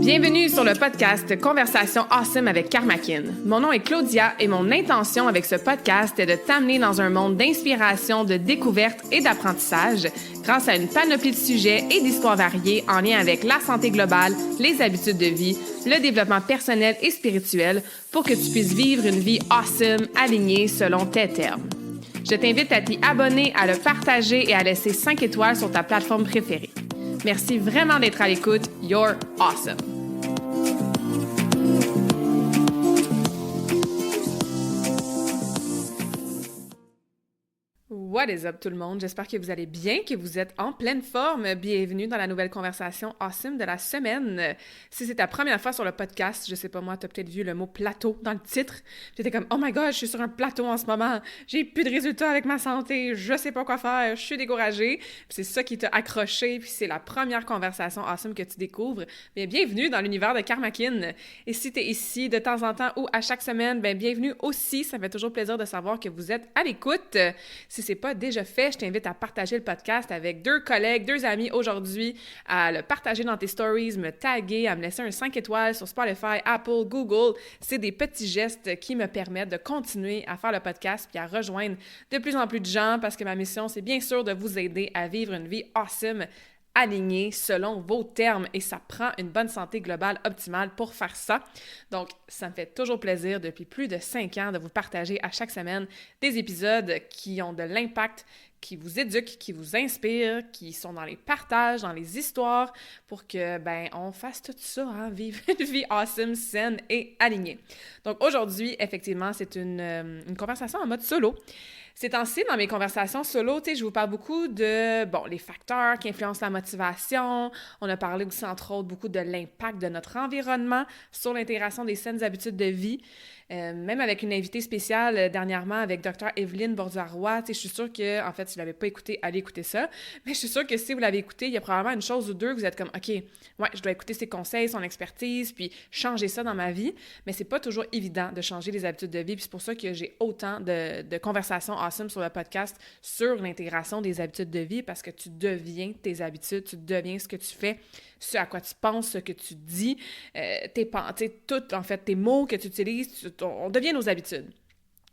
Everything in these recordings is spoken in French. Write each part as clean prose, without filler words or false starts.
Bienvenue sur le podcast Conversation Awesome avec Karmakin. Mon nom est Claudia et mon intention avec ce podcast est de t'amener dans un monde d'inspiration, de découverte et d'apprentissage grâce à une panoplie de sujets et d'histoires variées en lien avec la santé globale, les habitudes de vie, le développement personnel et spirituel pour que tu puisses vivre une vie awesome alignée selon tes termes. Je t'invite à t'y abonner, à le partager et à laisser 5 étoiles sur ta plateforme préférée. Merci vraiment d'être à l'écoute. You're awesome! What is up tout le monde? J'espère que vous allez bien, que vous êtes en pleine forme. Bienvenue dans la nouvelle conversation awesome de la semaine. Si c'est ta première fois sur le podcast, je sais pas moi, t'as peut-être vu le mot plateau dans le titre. T'étais comme, oh my god, je suis sur un plateau en ce moment. J'ai plus de résultats avec ma santé. Je sais pas quoi faire. Je suis découragée. Puis c'est ça qui t'a accroché. Puis c'est la première conversation awesome que tu découvres. Bien, bienvenue dans l'univers de Karmakin. Et si t'es ici de temps en temps ou à chaque semaine, bien, bienvenue aussi. Ça me fait toujours plaisir de savoir que vous êtes à l'écoute. Si c'est pas déjà fait, je t'invite à partager le podcast avec 2 collègues, 2 amis aujourd'hui, à le partager dans tes stories, me taguer, à me laisser un 5 étoiles sur Spotify, Apple, Google. C'est des petits gestes qui me permettent de continuer à faire le podcast puis à rejoindre de plus en plus de gens parce que ma mission, c'est bien sûr de vous aider à vivre une vie awesome, alignée selon vos termes et ça prend une bonne santé globale optimale pour faire ça. Donc, ça me fait toujours plaisir depuis plus de 5 ans de vous partager à chaque semaine des épisodes qui ont de l'impact, qui vous éduquent, qui vous inspirent, qui sont dans les partages, dans les histoires pour que, on fasse tout ça, hein, vivre une vie awesome, saine et alignée. Donc, aujourd'hui, effectivement, c'est une conversation en mode solo. Ces temps-ci, dans mes conversations solo, je vous parle beaucoup de, les facteurs qui influencent la motivation. On a parlé aussi, entre autres, beaucoup de l'impact de notre environnement sur l'intégration des saines habitudes de vie. Même avec une invitée spéciale dernièrement avec Dr. Evelyne Borduaroy, je suis sûre que, en fait, si vous ne l'avez pas écouté, allez écouter ça. Mais je suis sûre que si vous l'avez écouté, il y a probablement une chose ou deux que vous êtes comme, OK, ouais, je dois écouter ses conseils, son expertise, puis changer ça dans ma vie. Mais c'est pas toujours évident de changer les habitudes de vie. Puis c'est pour ça que j'ai autant de conversations awesome sur le podcast sur l'intégration des habitudes de vie parce que tu deviens tes habitudes, tu deviens ce que tu fais, ce à quoi tu penses, ce que tu dis, tes mots que tu utilises, on devient nos habitudes.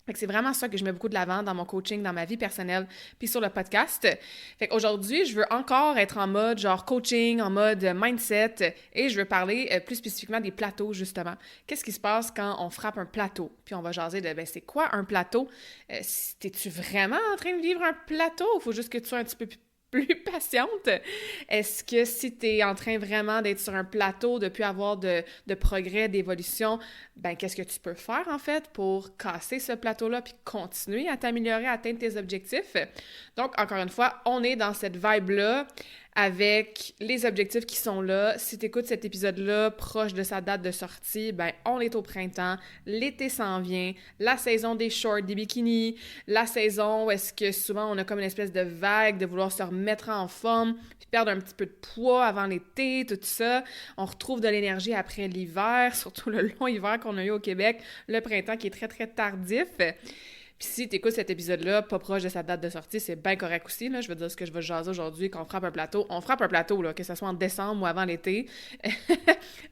Fait que c'est vraiment ça que je mets beaucoup de l'avant dans mon coaching, dans ma vie personnelle, puis sur le podcast. Fait qu'aujourd'hui, je veux encore être en mode genre coaching, en mode mindset, et je veux parler plus spécifiquement des plateaux, justement. Qu'est-ce qui se passe quand on frappe un plateau? Puis on va jaser de, c'est quoi un plateau? T'es-tu vraiment en train de vivre un plateau? Il faut juste que tu sois un petit peu plus patiente. Est-ce que si tu es en train vraiment d'être sur un plateau, de ne plus avoir de progrès, d'évolution, qu'est-ce que tu peux faire en fait pour casser ce plateau-là puis continuer à t'améliorer, à atteindre tes objectifs? Donc, encore une fois, on est dans cette vibe-là avec les objectifs qui sont là. Si tu écoutes cet épisode-là proche de sa date de sortie, on est au printemps, l'été s'en vient, la saison des shorts, des bikinis, la saison où est-ce que souvent on a comme une espèce de vague de vouloir se remettre en forme, puis perdre un petit peu de poids avant l'été, tout ça. On retrouve de l'énergie après l'hiver, surtout le long hiver qu'on a eu au Québec, le printemps qui est très, très tardif. Puis si tu écoutes cet épisode-là, pas proche de sa date de sortie, c'est bien correct aussi. Là. Je veux dire ce que je vais jaser aujourd'hui, qu'on frappe un plateau. On frappe un plateau, là, que ce soit en décembre ou avant l'été.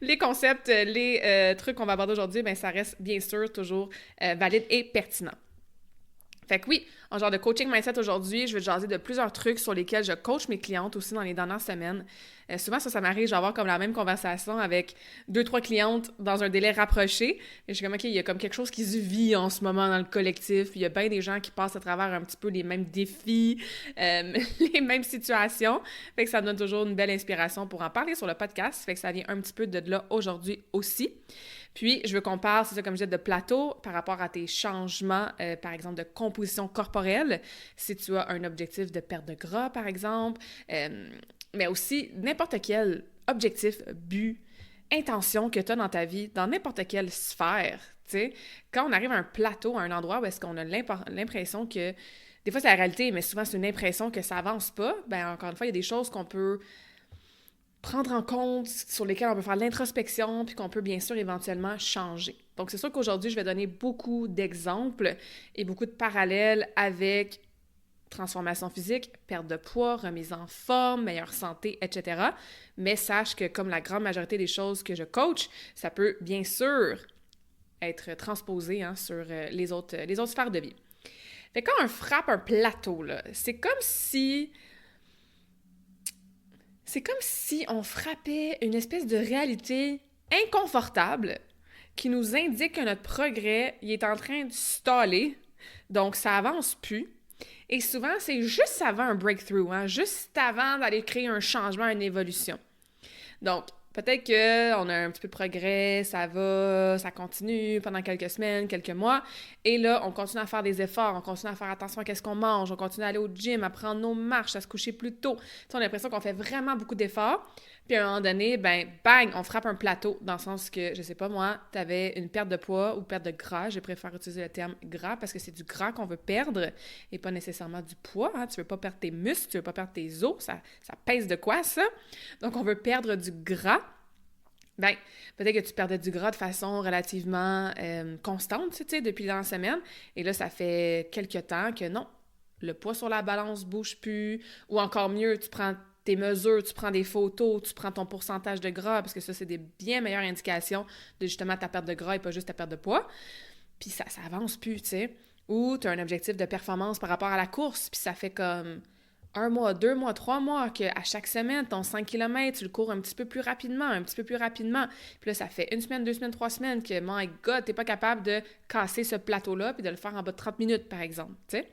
Les concepts, les trucs qu'on va aborder aujourd'hui, ça reste bien sûr toujours valide et pertinent. Fait que oui, en genre de coaching mindset aujourd'hui, je vais te jaser de plusieurs trucs sur lesquels je coach mes clientes aussi dans les dernières semaines. Souvent, ça m'arrive, je vais avoir comme la même conversation avec 2-3 clientes dans un délai rapproché. Et je suis comme, OK, il y a comme quelque chose qui se vit en ce moment dans le collectif. Il y a bien des gens qui passent à travers un petit peu les mêmes défis, les mêmes situations. Fait que ça me donne toujours une belle inspiration pour en parler sur le podcast. Fait que ça vient un petit peu de là aujourd'hui aussi. Puis, je veux qu'on parle, c'est ça, comme je disais, de plateau par rapport à tes changements, par exemple, de composition corporelle. Si tu as un objectif de perte de gras, par exemple, mais aussi n'importe quel objectif, but, intention que tu as dans ta vie, dans n'importe quelle sphère, tu sais. Quand on arrive à un plateau, à un endroit où est-ce qu'on a l'impression que, des fois c'est la réalité, mais souvent c'est une impression que ça avance pas, encore une fois, il y a des choses qu'on peut prendre en compte, sur lesquelles on peut faire de l'introspection, puis qu'on peut bien sûr éventuellement changer. Donc c'est sûr qu'aujourd'hui, je vais donner beaucoup d'exemples et beaucoup de parallèles avec transformation physique, perte de poids, remise en forme, meilleure santé, etc. Mais sache que comme la grande majorité des choses que je coach, ça peut bien sûr être transposé sur les autres sphères de vie. Fait que quand on frappe un plateau, là, c'est comme si on frappait une espèce de réalité inconfortable qui nous indique que notre progrès il est en train de staller, donc ça avance plus. Et souvent, c'est juste avant un breakthrough, juste avant d'aller créer un changement, une évolution. Donc, peut-être qu'on a un petit peu de progrès, ça continue pendant quelques semaines, quelques mois, et là, on continue à faire des efforts, on continue à faire attention à ce qu'on mange, on continue à aller au gym, à prendre nos marches, à se coucher plus tôt. On a l'impression qu'on fait vraiment beaucoup d'efforts, puis à un moment donné, bang, on frappe un plateau, dans le sens que, je sais pas moi, t'avais une perte de poids ou perte de gras, je préfère utiliser le terme gras parce que c'est du gras qu'on veut perdre et pas nécessairement du poids, Tu veux pas perdre tes muscles, tu veux pas perdre tes os, ça pèse de quoi ça? Donc on veut perdre du gras. Bien, peut-être que tu perdais du gras de façon relativement constante, tu sais, depuis la semaine, et là, ça fait quelques temps que non, le poids sur la balance bouge plus, ou encore mieux, tu prends tes mesures, tu prends des photos, tu prends ton pourcentage de gras, parce que ça, c'est des bien meilleures indications de justement ta perte de gras et pas juste ta perte de poids. Puis ça avance plus, tu sais. Ou tu as un objectif de performance par rapport à la course, puis ça fait comme 1 mois, 2 mois, 3 mois, qu'à chaque semaine, ton 5 km, tu le cours un petit peu plus rapidement. Puis là, ça fait 1 semaine, 2 semaines, 3 semaines que, my God, t'es pas capable de casser ce plateau-là puis de le faire en bas de 30 minutes, par exemple, tu sais.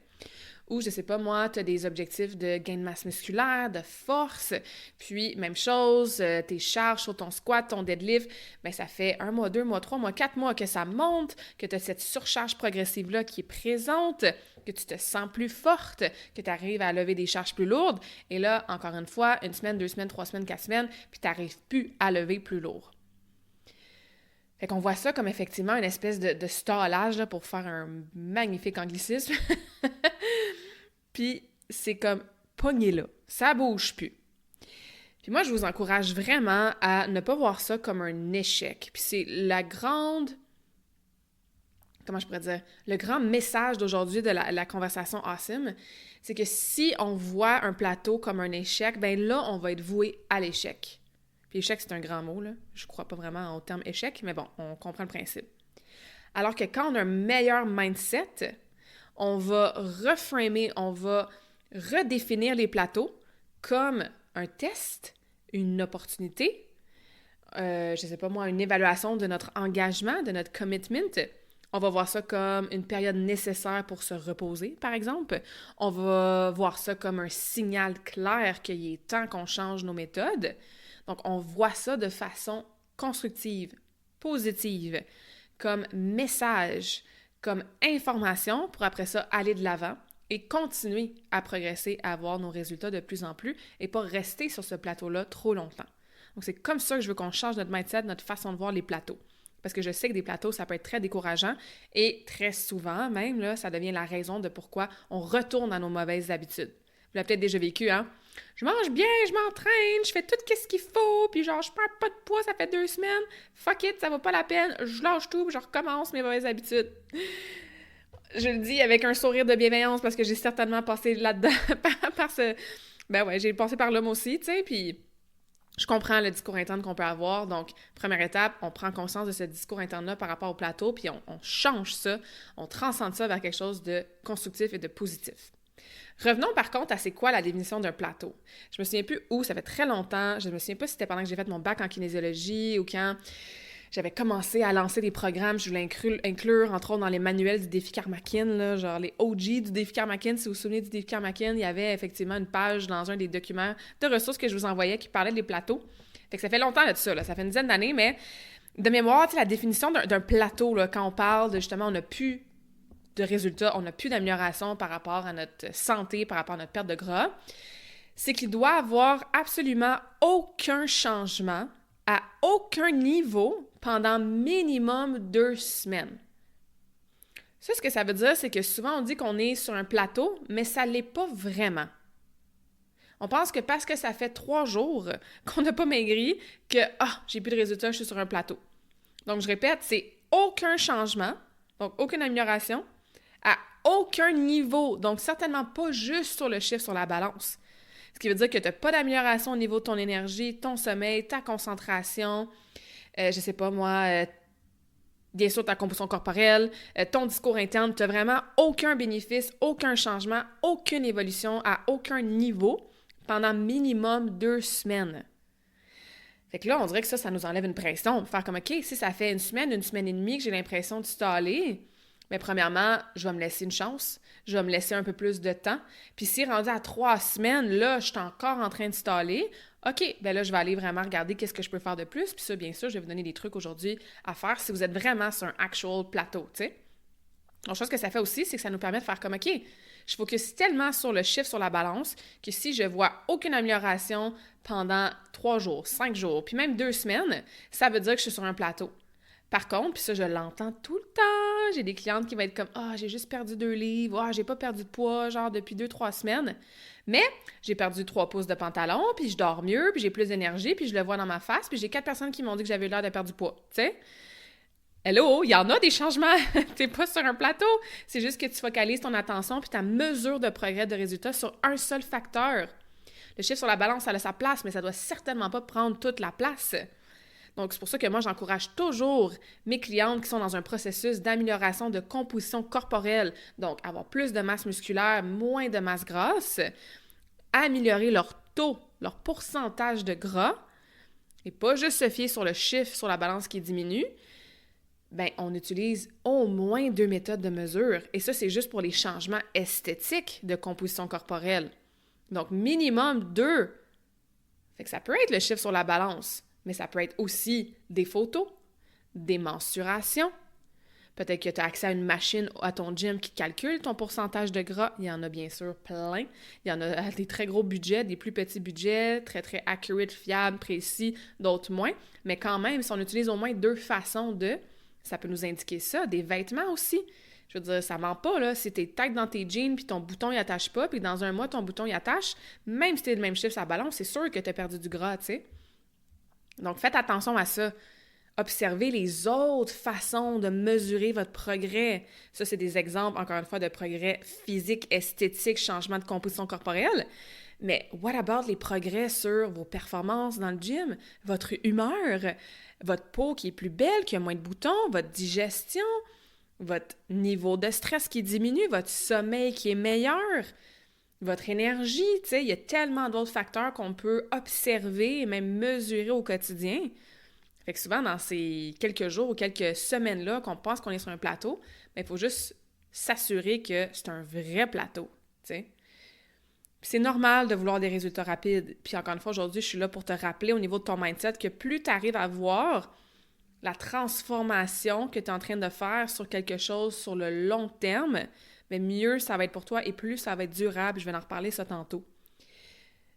Ou, je sais pas moi, tu as des objectifs de gain de masse musculaire, de force, puis même chose, tes charges sur ton squat, ton deadlift, bien ça fait 1 mois, 2 mois, 3 mois, 4 mois que ça monte, que tu as cette surcharge progressive-là qui est présente, que tu te sens plus forte, que tu arrives à lever des charges plus lourdes, et là, encore une fois, 1 semaine, 2 semaines, 3 semaines, 4 semaines, puis tu n'arrives plus à lever plus lourd. Fait qu'on voit ça comme effectivement une espèce de stallage là, pour faire un magnifique anglicisme. Puis c'est comme pogné là, ça bouge plus. Puis moi, je vous encourage vraiment à ne pas voir ça comme un échec. Puis c'est le grand message d'aujourd'hui de la conversation Awesome, c'est que si on voit un plateau comme un échec, ben là, on va être voué à l'échec. Puis échec, c'est un grand mot, là. Je crois pas vraiment au terme échec, mais bon, on comprend le principe. Alors que quand on a un meilleur mindset, on va reframer, on va redéfinir les plateaux comme un test, une opportunité, je sais pas moi, une évaluation de notre engagement, de notre commitment. On va voir ça comme une période nécessaire pour se reposer, par exemple. On va voir ça comme un signal clair qu'il est temps qu'on change nos méthodes. Donc, on voit ça de façon constructive, positive, comme message, comme information pour après ça aller de l'avant et continuer à progresser, à avoir nos résultats de plus en plus et pas rester sur ce plateau-là trop longtemps. Donc, c'est comme ça que je veux qu'on change notre mindset, notre façon de voir les plateaux. Parce que je sais que des plateaux, ça peut être très décourageant et très souvent, même, là, ça devient la raison de pourquoi on retourne à nos mauvaises habitudes. Vous l'avez peut-être déjà vécu, hein? Je mange bien, je m'entraîne, je fais tout ce qu'il faut, puis genre, je perds pas de poids, ça fait 2 semaines. Fuck it, ça vaut pas la peine. Je lâche tout, puis je recommence mes mauvaises habitudes. Je le dis avec un sourire de bienveillance parce que j'ai certainement passé là-dedans par ce... Ben ouais, j'ai passé par là moi aussi, tu sais, puis je comprends le discours interne qu'on peut avoir. Donc, première étape, on prend conscience de ce discours interne-là par rapport au plateau, puis on change ça, on transcende ça vers quelque chose de constructif et de positif. Revenons par contre à c'est quoi la définition d'un plateau. Je me souviens plus où, ça fait très longtemps, je me souviens pas si c'était pendant que j'ai fait mon bac en kinésiologie ou quand j'avais commencé à lancer des programmes, je voulais inclure entre autres dans les manuels du défi Karmakin, là, genre les OG du défi Karmakin. Si vous vous souvenez du défi Karmakin, il y avait effectivement une page dans un des documents de ressources que je vous envoyais qui parlait des plateaux. Fait que ça fait longtemps de ça, là, ça fait une dizaine d'années, mais de mémoire, tu sais, la définition d'un plateau, là, quand on parle de justement, on n'a plus de résultats, on n'a plus d'amélioration par rapport à notre santé, par rapport à notre perte de gras, c'est qu'il doit avoir absolument aucun changement à aucun niveau pendant minimum 2 semaines. Ça, ce que ça veut dire, c'est que souvent on dit qu'on est sur un plateau, mais ça ne l'est pas vraiment. On pense que parce que ça fait 3 jours qu'on n'a pas maigri, que « j'ai plus de résultats, je suis sur un plateau ». Donc, je répète, c'est aucun changement, donc aucune amélioration, à aucun niveau. Donc, certainement pas juste sur le chiffre sur la balance. Ce qui veut dire que tu n'as pas d'amélioration au niveau de ton énergie, ton sommeil, ta concentration, je sais pas moi, bien sûr ta composition corporelle, ton discours interne. Tu n'as vraiment aucun bénéfice, aucun changement, aucune évolution à aucun niveau pendant minimum 2 semaines. Fait que là, on dirait que ça nous enlève une pression. Faire comme, OK, si ça fait une semaine et demie que j'ai l'impression de staller, mais premièrement, je vais me laisser une chance. Je vais me laisser un peu plus de temps. Puis si rendu à 3 semaines, là, je suis encore en train de staller, OK, ben là, je vais aller vraiment regarder qu'est-ce que je peux faire de plus. Puis ça, bien sûr, je vais vous donner des trucs aujourd'hui à faire si vous êtes vraiment sur un actual plateau, tu sais. Donc, chose que ça fait aussi, c'est que ça nous permet de faire comme, OK, je focus tellement sur le chiffre, sur la balance, que si je vois aucune amélioration pendant 3 jours, 5 jours, puis même 2 semaines, ça veut dire que je suis sur un plateau. Par contre, puis ça, je l'entends tout le temps, j'ai des clientes qui vont être comme « Ah, j'ai juste perdu 2 livres, ah, j'ai pas perdu de poids, genre depuis 2-3 semaines. » Mais j'ai perdu 3 pouces de pantalon, puis je dors mieux, puis j'ai plus d'énergie, puis je le vois dans ma face, puis j'ai 4 personnes qui m'ont dit que j'avais l'air de perdre du poids, tu sais? Hello, il y en a des changements, t'es pas sur un plateau, c'est juste que tu focalises ton attention puis ta mesure de progrès, de résultat sur un seul facteur. Le chiffre sur la balance, ça a sa place, mais ça doit certainement pas prendre toute la place. Donc, c'est pour ça que moi, j'encourage toujours mes clientes qui sont dans un processus d'amélioration de composition corporelle, donc avoir plus de masse musculaire, moins de masse grasse, à améliorer leur taux, leur pourcentage de gras, et pas juste se fier sur le chiffre sur la balance qui diminue. Bien, on utilise au moins 2 méthodes de mesure, et ça, c'est juste pour les changements esthétiques de composition corporelle. Donc, minimum 2. Fait que ça peut être le chiffre sur la balance, mais ça peut être aussi des photos, des mensurations. Peut-être que tu as accès à une machine à ton gym qui calcule ton pourcentage de gras. Il y en a bien sûr plein. Il y en a des très gros budgets, des plus petits budgets, très, très accurate, fiables, précis, d'autres moins. Mais quand même, si on utilise au moins 2 façons de, ça peut nous indiquer ça. Des vêtements aussi. Je veux dire, ça ment pas, là. Si t'es tête dans tes jeans puis ton bouton, il attache pas, puis dans un mois, ton bouton, il attache, même si t'es le même chiffre, ça balance, c'est sûr que t'as perdu du gras, tu sais. Donc, faites attention à ça. Observez les autres façons de mesurer votre progrès. Ça, c'est des exemples, encore une fois, de progrès physique, esthétique, changement de composition corporelle. Mais what about les progrès sur vos performances dans le gym, votre humeur, votre peau qui est plus belle, qui a moins de boutons, votre digestion, votre niveau de stress qui diminue, votre sommeil qui est meilleur, votre énergie, tu sais, il y a tellement d'autres facteurs qu'on peut observer et même mesurer au quotidien. Fait que souvent, dans ces quelques jours ou quelques semaines-là qu'on pense qu'on est sur un plateau, bien, il faut juste s'assurer que c'est un vrai plateau, tu sais. Puis c'est normal de vouloir des résultats rapides. Puis encore une fois, aujourd'hui, je suis là pour te rappeler au niveau de ton mindset que plus tu arrives à voir la transformation que tu es en train de faire sur quelque chose sur le long terme, mais mieux ça va être pour toi et plus ça va être durable. Je vais en reparler ça tantôt.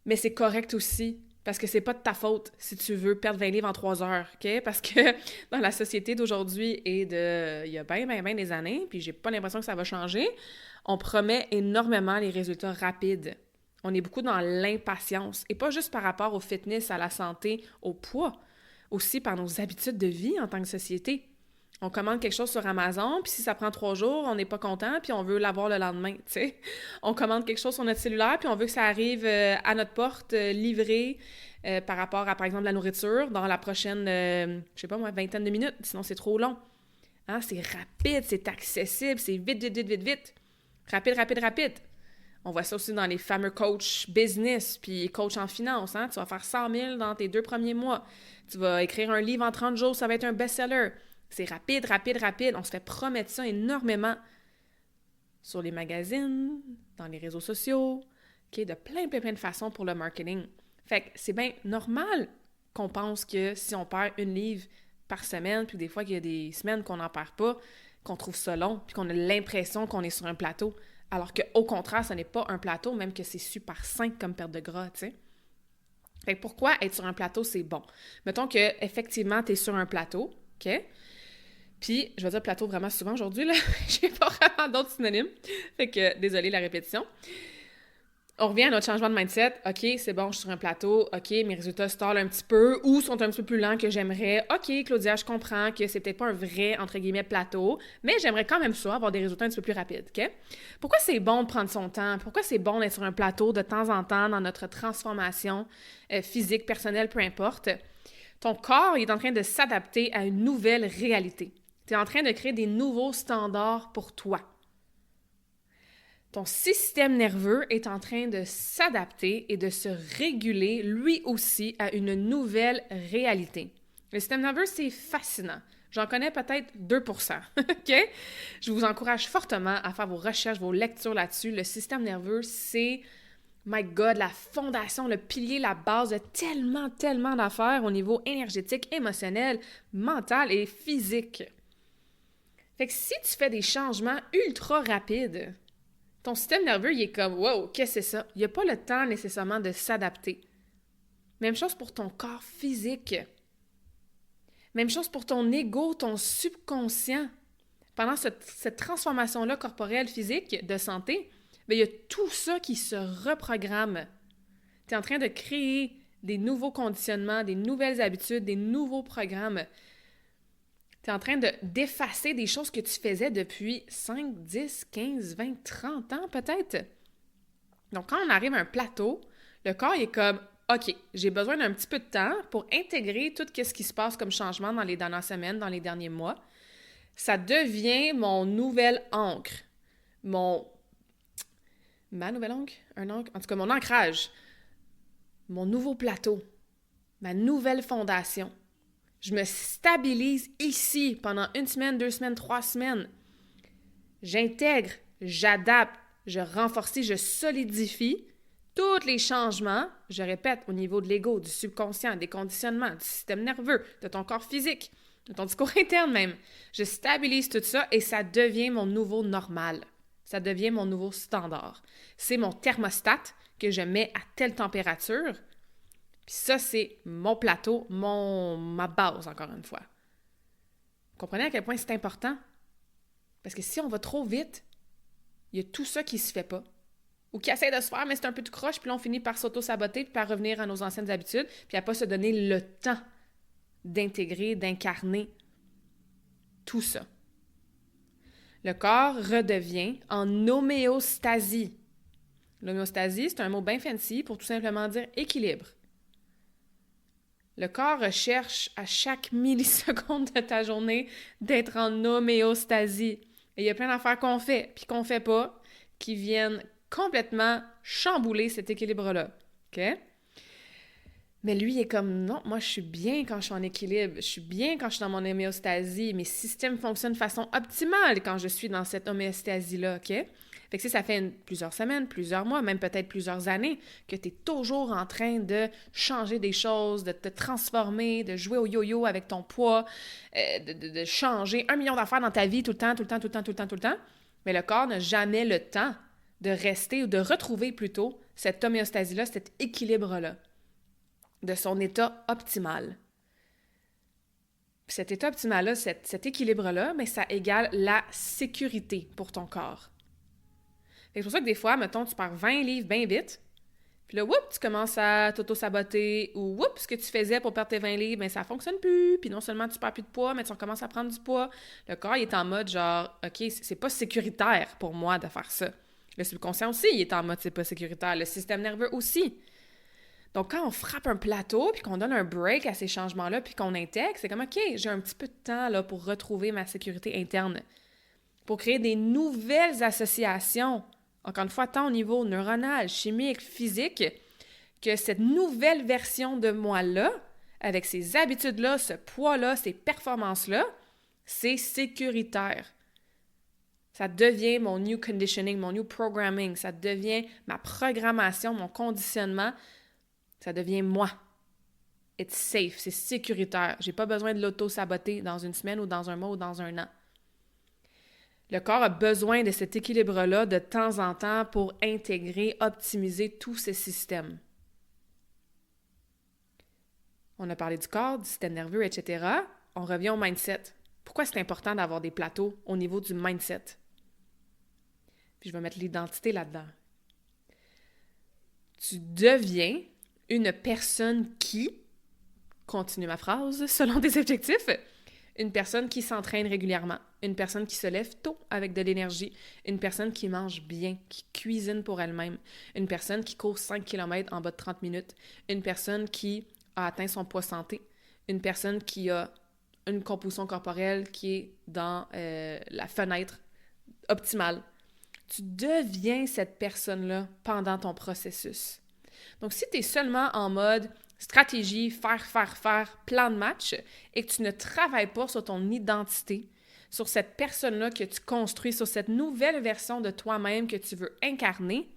Mais c'est correct aussi, parce que c'est pas de ta faute si tu veux perdre 20 livres en 3 heures, OK? Parce que dans la société d'aujourd'hui et il y a bien des années, puis j'ai pas l'impression que ça va changer, on promet énormément les résultats rapides. On est beaucoup dans l'impatience, et pas juste par rapport au fitness, à la santé, au poids, aussi par nos habitudes de vie en tant que société. On commande quelque chose sur Amazon, puis si ça prend 3 jours, on n'est pas content, puis on veut l'avoir le lendemain, tu sais. On commande quelque chose sur notre cellulaire, puis on veut que ça arrive à notre porte, livré, par rapport à, par exemple, la nourriture, dans la prochaine, je sais pas moi, vingtaine de minutes, sinon c'est trop long. Hein? C'est rapide, c'est accessible, c'est vite. Rapide. On voit ça aussi dans les fameux coachs business, puis coachs en finance, hein? Tu vas faire 100 000 dans tes 2 premiers mois. Tu vas écrire un livre en 30 jours, ça va être un best-seller. C'est rapide. On se fait promettre ça énormément sur les magazines, dans les réseaux sociaux, okay, de plein de façons pour le marketing. Fait que c'est bien normal qu'on pense que si on perd 1 livre par semaine, puis des fois qu'il y a des semaines qu'on n'en perd pas, qu'on trouve ça long, puis qu'on a l'impression qu'on est sur un plateau, alors qu'au contraire, ce n'est pas un plateau, même que c'est super sain comme perte de gras, tu sais. Fait que pourquoi être sur un plateau, c'est bon? Mettons que effectivement tu es sur un plateau, OK? Puis, je vais dire plateau vraiment souvent aujourd'hui, là. J'ai pas vraiment d'autres synonymes. Fait que, désolée la répétition. On revient à notre changement de mindset. OK, c'est bon, je suis sur un plateau. OK, mes résultats stallent un petit peu ou sont un petit peu plus lents que j'aimerais. OK, Claudia, je comprends que c'est peut-être pas un vrai, entre guillemets, plateau, mais j'aimerais quand même ça, avoir des résultats un petit peu plus rapides. OK? Pourquoi c'est bon de prendre son temps? Pourquoi c'est bon d'être sur un plateau de temps en temps dans notre transformation physique, personnelle, peu importe? Ton corps il est en train de s'adapter à une nouvelle réalité. Tu es en train de créer des nouveaux standards pour toi. Ton système nerveux est en train de s'adapter et de se réguler lui aussi à une nouvelle réalité. Le système nerveux, c'est fascinant. J'en connais peut-être 2%. OK? Je vous encourage fortement à faire vos recherches, vos lectures là-dessus. Le système nerveux, c'est, my God, la fondation, le pilier, la base de tellement, tellement d'affaires au niveau énergétique, émotionnel, mental et physique. Fait que si tu fais des changements ultra rapides, ton système nerveux, il est comme « Wow, qu'est-ce que c'est ça? » Il n'y a pas le temps nécessairement de s'adapter. Même chose pour ton corps physique. Même chose pour ton ego, ton subconscient. Pendant cette transformation-là corporelle, physique, de santé, bien, il y a tout ça qui se reprogramme. Tu es en train de créer des nouveaux conditionnements, des nouvelles habitudes, des nouveaux programmes. Tu es en train d'effacer des choses que tu faisais depuis 5, 10, 15, 20, 30 ans peut-être. Donc, quand on arrive à un plateau, le corps est comme « OK, j'ai besoin d'un petit peu de temps pour intégrer tout ce qui se passe comme changement dans les dernières semaines, dans les derniers mois. » Ça devient mon nouvel ancre. Ma nouvelle ancre? Un ancre? En tout cas, mon ancrage. Mon nouveau plateau. Ma nouvelle fondation. Je me stabilise ici pendant 1 semaine, 2 semaines, 3 semaines. J'intègre, j'adapte, je renforce, je solidifie tous les changements, je répète, au niveau de l'ego, du subconscient, des conditionnements, du système nerveux, de ton corps physique, de ton discours interne même. Je stabilise tout ça et ça devient mon nouveau normal. Ça devient mon nouveau standard. C'est mon thermostat que je mets à telle température. Puis ça, c'est mon plateau, ma base, encore une fois. Vous comprenez à quel point c'est important? Parce que si on va trop vite, il y a tout ça qui ne se fait pas. Ou qui essaie de se faire, mais c'est un peu tout croche, puis là, on finit par s'auto-saboter, puis par revenir à nos anciennes habitudes, puis à ne pas se donner le temps d'intégrer, d'incarner tout ça. Le corps redevient en homéostasie. L'homéostasie, c'est un mot bien fancy pour tout simplement dire équilibre. Le corps recherche à chaque milliseconde de ta journée d'être en homéostasie. Et il y a plein d'affaires qu'on fait, puis qu'on fait pas, qui viennent complètement chambouler cet équilibre-là. OK? Mais lui, il est comme, non, moi, je suis bien quand je suis en équilibre. Je suis bien quand je suis dans mon homéostasie. Mes systèmes fonctionnent de façon optimale quand je suis dans cette homéostasie-là, OK? Fait que si ça fait plusieurs semaines, plusieurs mois, même peut-être plusieurs années, que tu es toujours en train de changer des choses, de te transformer, de jouer au yo-yo avec ton poids, de changer 1 million d'affaires dans ta vie tout le temps, tout le temps, tout le temps, tout le temps, tout le temps, mais le corps n'a jamais le temps de rester ou de retrouver plutôt cette homéostasie-là, cet équilibre-là, de son état optimal. Puis cet état optimal-là, cet équilibre-là, bien, ça égale la sécurité pour ton corps. C'est pour ça que des fois, mettons, tu perds 20 livres bien vite, puis là, whoop, tu commences à t'auto-saboter, ou whoop, ce que tu faisais pour perdre tes 20 livres, bien, ça fonctionne plus, puis non seulement tu perds plus de poids, mais tu recommences à prendre du poids. Le corps, il est en mode genre, OK, c'est pas sécuritaire pour moi de faire ça. Le subconscient aussi, il est en mode c'est pas sécuritaire. Le système nerveux aussi. Donc, quand on frappe un plateau, puis qu'on donne un break à ces changements-là, puis qu'on intègre, c'est comme, OK, j'ai un petit peu de temps là, pour retrouver ma sécurité interne, pour créer des nouvelles associations. Encore une fois, tant au niveau neuronal, chimique, physique, que cette nouvelle version de moi-là, avec ces habitudes-là, ce poids-là, ces performances-là, c'est sécuritaire. Ça devient mon new conditioning, mon new programming, ça devient ma programmation, mon conditionnement, ça devient moi. It's safe, c'est sécuritaire. J'ai pas besoin de l'auto-saboter dans 1 semaine ou dans 1 mois ou dans 1 an. Le corps a besoin de cet équilibre-là de temps en temps pour intégrer, optimiser tous ces systèmes. On a parlé du corps, du système nerveux, etc. On revient au mindset. Pourquoi c'est important d'avoir des plateaux au niveau du mindset? Puis je vais mettre l'identité là-dedans. Tu deviens une personne qui, continue ma phrase, selon tes objectifs, une personne qui s'entraîne régulièrement, une personne qui se lève tôt avec de l'énergie, une personne qui mange bien, qui cuisine pour elle-même, une personne qui court 5 km en bas de 30 minutes, une personne qui a atteint son poids santé, une personne qui a une composition corporelle qui est dans la fenêtre optimale. Tu deviens cette personne-là pendant ton processus. Donc, si tu es seulement en mode stratégie, faire, plan de match, et que tu ne travailles pas sur ton identité, sur cette personne-là que tu construis, sur cette nouvelle version de toi-même que tu veux incarner,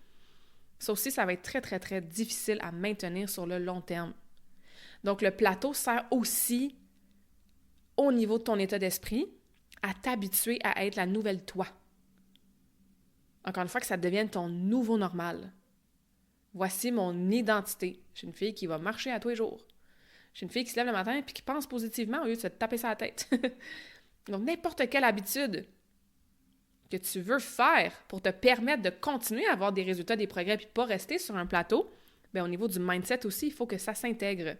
ça aussi, ça va être très, très, très difficile à maintenir sur le long terme. Donc, le plateau sert aussi, au niveau de ton état d'esprit, à t'habituer à être la nouvelle toi. Encore une fois, que ça devienne ton nouveau normal. Voici mon identité. Je suis une fille qui va marcher à tous les jours. Je suis une fille qui se lève le matin et qui pense positivement au lieu de se taper sur la tête. Donc, n'importe quelle habitude que tu veux faire pour te permettre de continuer à avoir des résultats, des progrès, puis pas rester sur un plateau, bien, au niveau du mindset aussi, il faut que ça s'intègre.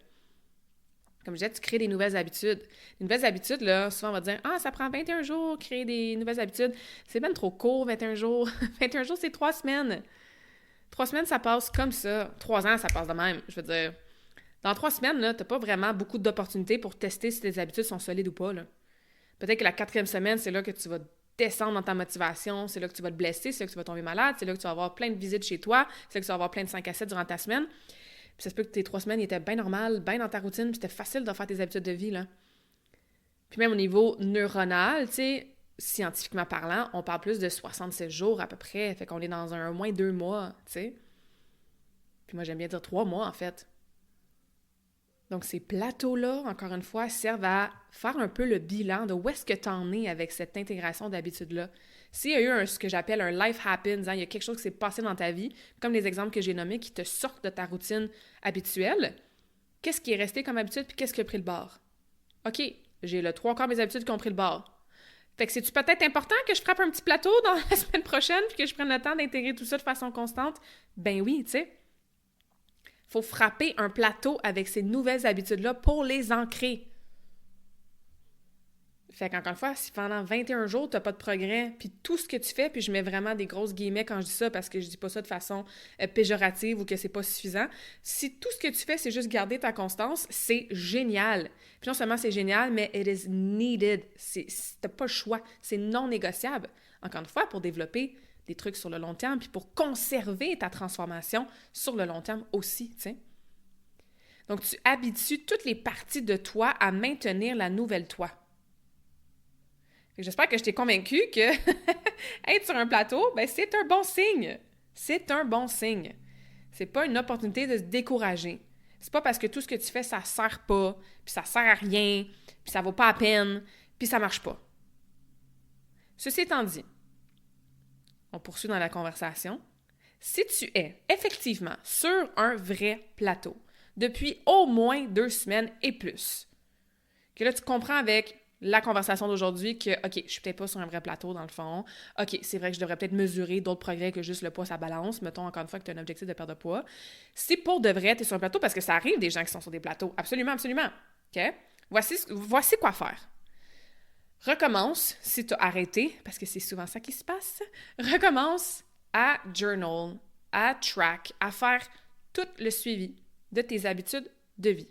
Comme je disais, tu crées des nouvelles habitudes. Les nouvelles habitudes, là, souvent on va dire « Ah, ça prend 21 jours, créer des nouvelles habitudes. » C'est même trop court, 21 jours. 21 jours, c'est 3 semaines. 3 semaines, ça passe comme ça. 3 ans, ça passe de même. Je veux dire, dans 3 semaines, là, t'as pas vraiment beaucoup d'opportunités pour tester si tes habitudes sont solides ou pas, là. Peut-être que la 4e semaine, c'est là que tu vas descendre dans ta motivation, c'est là que tu vas te blesser, c'est là que tu vas tomber malade, c'est là que tu vas avoir plein de visites chez toi, c'est là que tu vas avoir plein de 5 à 7 durant ta semaine. Puis ça se peut que tes 3 semaines étaient bien normales, bien dans ta routine, puis c'était facile de faire tes habitudes de vie, là. Puis même au niveau neuronal, tu sais, scientifiquement parlant, on parle plus de 76 jours à peu près, fait qu'on est dans au moins 2 mois, tu sais. Puis moi, j'aime bien dire 3 mois, en fait. Donc, ces plateaux-là, encore une fois, servent à faire un peu le bilan de où est-ce que tu en es avec cette intégration d'habitudes-là. S'il y a eu ce que j'appelle un life happens, il y a quelque chose qui s'est passé dans ta vie, comme les exemples que j'ai nommés, qui te sortent de ta routine habituelle, qu'est-ce qui est resté comme habitude puis qu'est-ce qui a pris le bord? OK, j'ai le 3/4 de mes habitudes qui ont pris le bord. Fait que c'est-tu peut-être important que je frappe un petit plateau dans la semaine prochaine puis que je prenne le temps d'intégrer tout ça de façon constante? Ben oui, tu sais. Faut frapper un plateau avec ces nouvelles habitudes-là pour les ancrer. Fait qu'encore une fois, si pendant 21 jours, tu n'as pas de progrès, puis tout ce que tu fais, puis je mets vraiment des grosses guillemets quand je dis ça parce que je dis pas ça de façon péjorative ou que c'est pas suffisant, si tout ce que tu fais, c'est juste garder ta constance, c'est génial. Puis non seulement c'est génial, mais it is needed. T'as pas le choix. C'est non négociable. Encore une fois, pour développer des trucs sur le long terme, puis pour conserver ta transformation sur le long terme aussi, tu sais. Donc, tu habitues toutes les parties de toi à maintenir la nouvelle toi. J'espère que je t'ai convaincu que être sur un plateau, ben, c'est un bon signe. C'est un bon signe. C'est pas une opportunité de se décourager. C'est pas parce que tout ce que tu fais, ça sert pas, puis ça sert à rien, puis ça vaut pas la peine, puis ça marche pas. Ceci étant dit, on poursuit dans la conversation. Si tu es effectivement sur un vrai plateau depuis au moins 2 semaines et plus, que là, tu comprends avec la conversation d'aujourd'hui que, OK, je suis peut-être pas sur un vrai plateau dans le fond. OK, c'est vrai que je devrais peut-être mesurer d'autres progrès que juste le poids, ça balance. Mettons encore une fois que tu as un objectif de perte de poids. Si pour de vrai, tu es sur un plateau, parce que ça arrive des gens qui sont sur des plateaux. Absolument, absolument. OK? Voici quoi faire. Recommence, si tu as arrêté, parce que c'est souvent ça qui se passe, recommence à journal, à track, à faire tout le suivi de tes habitudes de vie.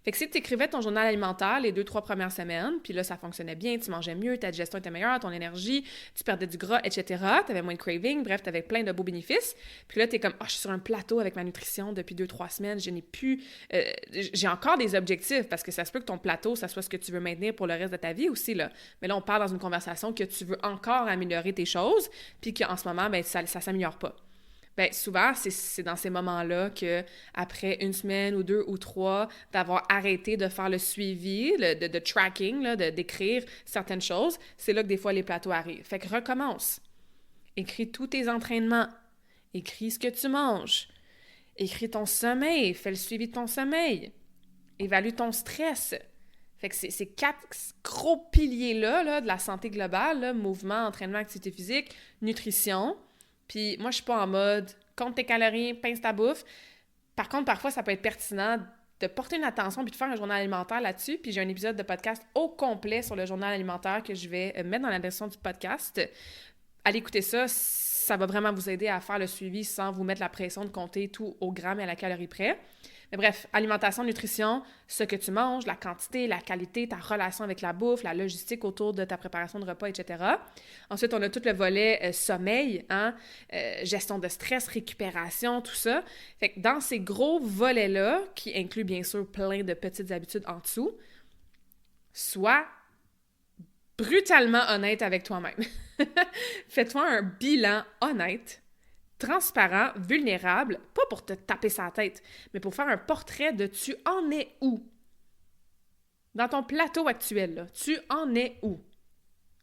Fait que si tu écrivais ton journal alimentaire les 2-3 premières semaines, puis là, ça fonctionnait bien, tu mangeais mieux, ta digestion était meilleure, ton énergie, tu perdais du gras, etc., tu avais moins de craving, bref, tu avais plein de beaux bénéfices. Puis là, tu es comme, je suis sur un plateau avec ma nutrition depuis 2-3 semaines, je n'ai plus... j'ai encore des objectifs, parce que ça se peut que ton plateau, ça soit ce que tu veux maintenir pour le reste de ta vie aussi, là. Mais là, on parle dans une conversation que tu veux encore améliorer tes choses, puis qu'en ce moment, ben, ça s'améliore pas. Bien, souvent, c'est dans ces moments-là qu'après 1 semaine ou 2 ou 3, d'avoir arrêté de faire le suivi, de tracking, là, d'écrire certaines choses, c'est là que des fois les plateaux arrivent. Fait que recommence. Écris tous tes entraînements. Écris ce que tu manges. Écris ton sommeil. Fais le suivi de ton sommeil. Évalue ton stress. Fait que ces 4 gros piliers-là là, de la santé globale, là, mouvement, entraînement, activité physique, nutrition. Puis moi, je suis pas en mode compte tes calories, pince ta bouffe. Par contre, parfois, ça peut être pertinent de porter une attention puis de faire un journal alimentaire là-dessus. Puis j'ai un épisode de podcast au complet sur le journal alimentaire que je vais mettre dans la description du podcast. Allez écouter ça, ça va vraiment vous aider à faire le suivi sans vous mettre la pression de compter tout au gramme et à la calorie près. Mais bref, alimentation, nutrition, ce que tu manges, la quantité, la qualité, ta relation avec la bouffe, la logistique autour de ta préparation de repas, etc. Ensuite, on a tout le volet sommeil, gestion de stress, récupération, tout ça. Fait que dans ces gros volets-là, qui incluent bien sûr plein de petites habitudes en dessous, sois brutalement honnête avec toi-même. Fais-toi un bilan honnête, transparent, vulnérable, pas pour te taper sa tête, mais pour faire un portrait de tu en es où? Dans ton plateau actuel, là, tu en es où?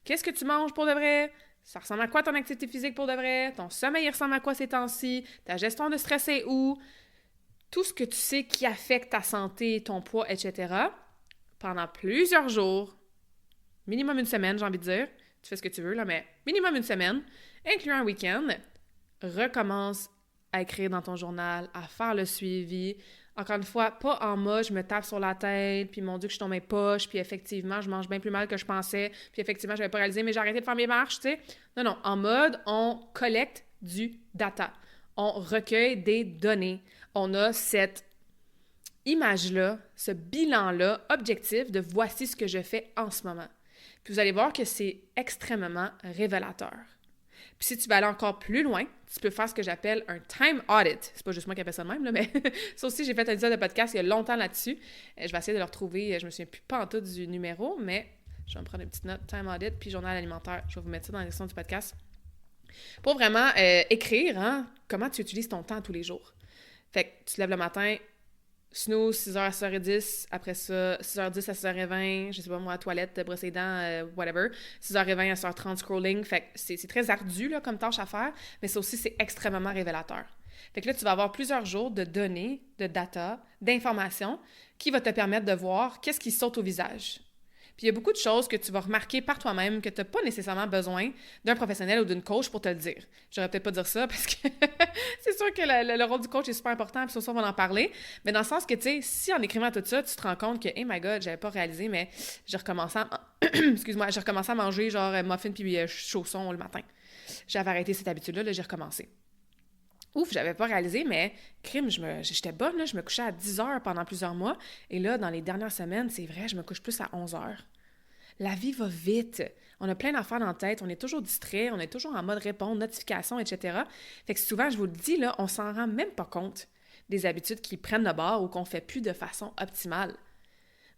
Qu'est-ce que tu manges pour de vrai? Ça ressemble à quoi ton activité physique pour de vrai? Ton sommeil ressemble à quoi ces temps-ci? Ta gestion de stress est où? Tout ce que tu sais qui affecte ta santé, ton poids, etc. Pendant plusieurs jours, minimum une semaine, j'ai envie de dire. Tu fais ce que tu veux, là, mais minimum une semaine, incluant un week-end, recommence à écrire dans ton journal, à faire le suivi. Encore une fois, pas en mode je me tape sur la tête, puis mon Dieu que je suis dans mes poches, puis effectivement, je mange bien plus mal que je pensais, puis effectivement, je n'avais pas réalisé, mais j'ai arrêté de faire mes marches, tu sais. Non, en mode on collecte du data. On recueille des données. On a cette image-là, ce bilan-là, objectif de voici ce que je fais en ce moment. Puis vous allez voir que c'est extrêmement révélateur. Puis si tu vas aller encore plus loin, tu peux faire ce que j'appelle un time audit. C'est pas juste moi qui appelle ça de même, là, mais ça aussi, j'ai fait un épisode de podcast il y a longtemps là-dessus. Je vais essayer de le retrouver. Je me souviens plus pas en tout du numéro, mais je vais me prendre une petite note, time audit, puis journal alimentaire. Je vais vous mettre ça dans la description du podcast. Pour vraiment écrire, comment tu utilises ton temps tous les jours. Fait que tu te lèves le matin, snooze, 6h à 6h10, après ça, 6h10 à 6h20, je sais pas moi, toilette, brosser les dents, whatever, 6h20 à 6h30 scrolling, fait que c'est très ardu là, comme tâche à faire, mais ça aussi, c'est extrêmement révélateur. Fait que là, tu vas avoir plusieurs jours de données, de data, d'informations qui va te permettre de voir qu'est-ce qui saute au visage. Puis il y a beaucoup de choses que tu vas remarquer par toi-même que tu n'as pas nécessairement besoin d'un professionnel ou d'une coach pour te le dire. J'aurais peut-être pas dire ça parce que c'est sûr que le rôle du coach est super important, puis sur ça, on va en parler. Mais dans le sens que, tu sais, si en écrivant tout ça, tu te rends compte que, hey my God, j'avais pas réalisé, mais j'ai recommencé à... j'ai recommencé à manger genre muffins puis chaussons le matin. J'avais arrêté cette habitude-là, là, j'ai recommencé. Ouf, j'avais pas réalisé, mais crime, j'étais bonne, là, je me couchais à 10 heures pendant plusieurs mois. Et là, dans les dernières semaines, c'est vrai, je me couche plus à 11 heures. La vie va vite. On a plein d'affaires dans la tête, on est toujours distrait, on est toujours en mode répondre, notification, etc. Fait que souvent, je vous le dis, là, on s'en rend même pas compte des habitudes qui prennent le bord ou qu'on fait plus de façon optimale.